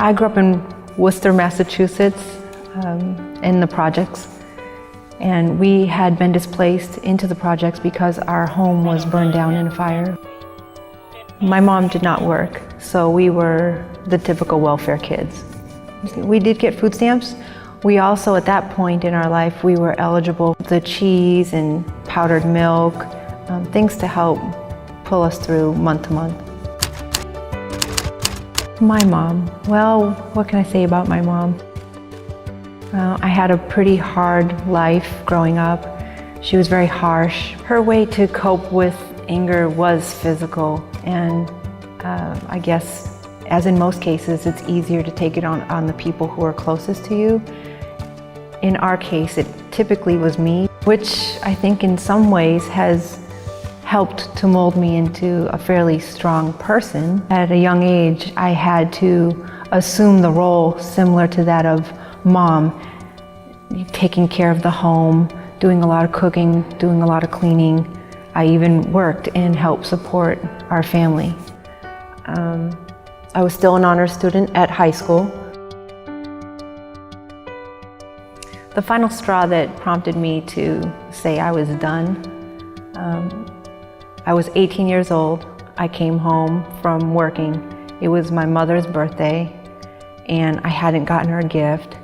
I grew up in Worcester, Massachusetts, in the projects. And we had been displaced into the projects because our home was burned down in a fire. My mom did not work, so we were the typical welfare kids. We did get food stamps. We also, at that point in our life, we were eligible for the cheese and powdered milk, things to help pull us through month to month. My mom, well, what can I say about my mom? I had a pretty hard life growing up. She was very harsh. Her way to cope with anger was physical, and I guess, as in most cases, it's easier to take it on the people who are closest to you. In our case, it typically was me, which I think in some ways has helped to mold me into a fairly strong person. At a young age, I had to assume the role similar to that of mom, taking care of the home, doing a lot of cooking, doing a lot of cleaning. I even worked and helped support our family. I was still an honors student at high school. The final straw that prompted me to say I was done, I was 18 years old. I came home from working. It was my mother's birthday, and I hadn't gotten her a gift.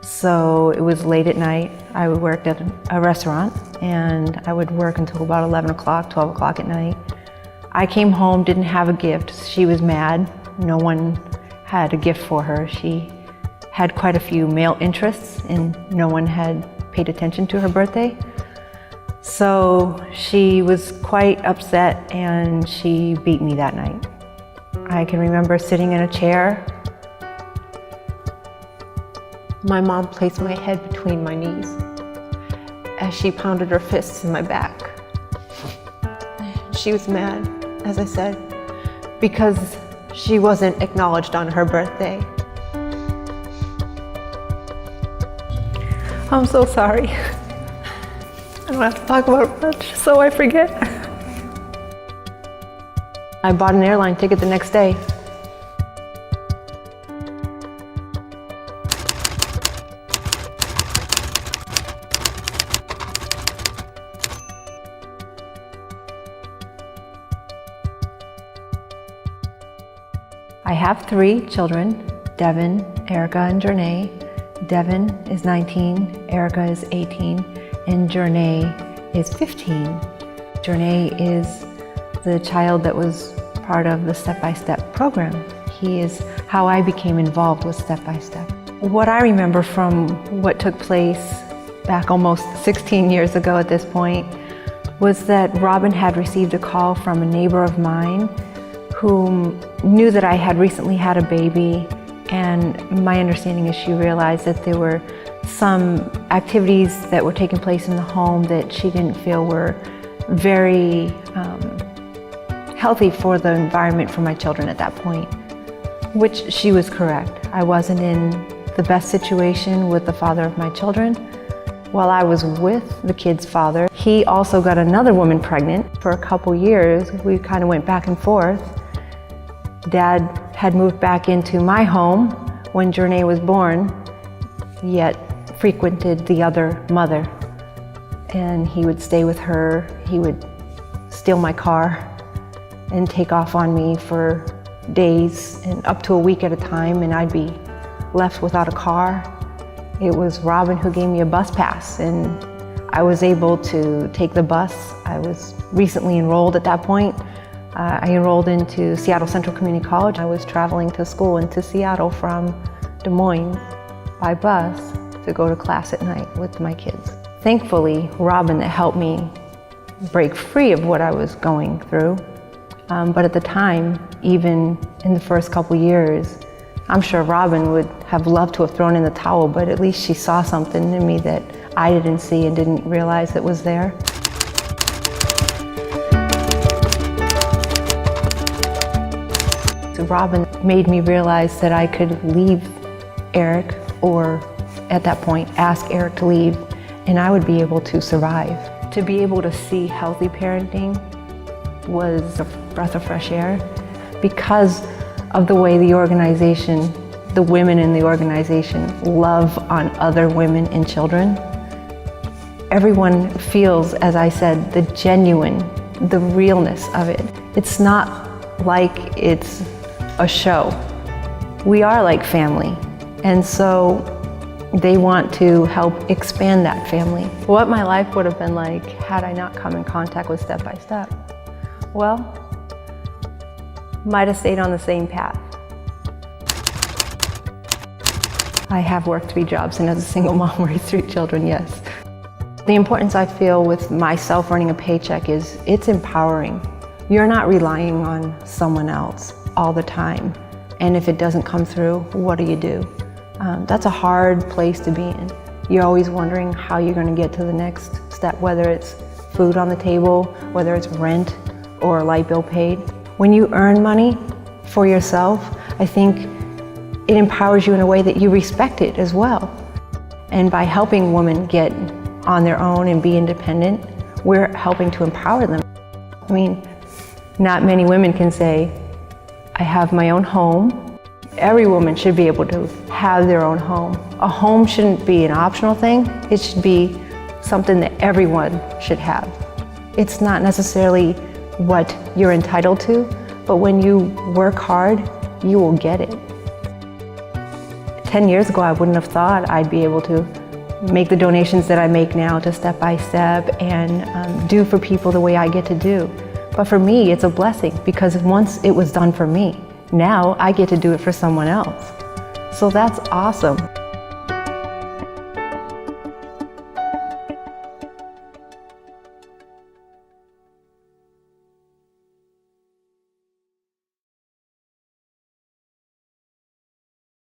So it was late at night. I worked at a restaurant, and I would work until about 11 o'clock, 12 o'clock at night. I came home, didn't have a gift. She was mad. No one had a gift for her. She had quite a few male interests, and no one had paid attention to her birthday. So she was quite upset, and she beat me that night. I can remember sitting in a chair. My mom placed my head between my knees as she pounded her fists in my back. She was mad, as I said, because she wasn't acknowledged on her birthday. I'm so sorry. I don't have to talk about it much, so I forget. I bought an airline ticket the next day. I have 3 children, Devin, Erica, and Journey. Devin is 19, Erica is 18, and Journey is 15. Journey is the child that was part of the Step by Step program. He is how I became involved with Step by Step. What I remember from what took place back almost 16 years ago at this point was that Robin had received a call from a neighbor of mine who knew that I had recently had a baby, and my understanding is she realized that there were some activities that were taking place in the home that she didn't feel were very healthy for the environment for my children at that point, which she was correct. I wasn't in the best situation with the father of my children. While I was with the kid's father, he also got another woman pregnant. For a couple years, we kind of went back and forth. Dad had moved back into my home when Journey was born, yet frequented the other mother. And he would stay with her. He would steal my car and take off on me for days and up to a week at a time, and I'd be left without a car. It was Robin who gave me a bus pass, and I was able to take the bus. I was recently enrolled at that point. I enrolled into Seattle Central Community College. I was traveling to school into Seattle from Des Moines by bus to go to class at night with my kids. Thankfully, Robin that helped me break free of what I was going through. But at the time, even in the first couple years, I'm sure Robin would have loved to have thrown in the towel, but at least she saw something in me that I didn't see and didn't realize it was there. So Robin made me realize that I could leave Eric, or at that point, ask Eric to leave, and I would be able to survive. To be able to see healthy parenting was a breath of fresh air because of the way the organization the women in the organization love on other women and children, everyone feels, as I said, the genuine, the realness of it. It's not like it's a show. We are like family, and so they want to help expand that family. What my life would have been like had I not come in contact with Step by Step? Well, might have stayed on the same path. I have worked 3 jobs, and as a single mom raised 3 children, yes. The importance I feel with myself earning a paycheck is it's empowering. You're not relying on someone else all the time, and if it doesn't come through, what do you do? That's a hard place to be in. You're always wondering how you're going to get to the next step, whether it's food on the table, whether it's rent or a light bill paid. When you earn money for yourself, I think it empowers you in a way that you respect it as well. And by helping women get on their own and be independent, we're helping to empower them. I mean, not many women can say, I have my own home. Every woman should be able to have their own home. A home shouldn't be an optional thing. It should be something that everyone should have. It's not necessarily what you're entitled to, but when you work hard, you will get it. 10 years ago, I wouldn't have thought I'd be able to make the donations that I make now to Step by Step and do for people the way I get to do. But for me, it's a blessing because once it was done for me, now I get to do it for someone else. So that's awesome.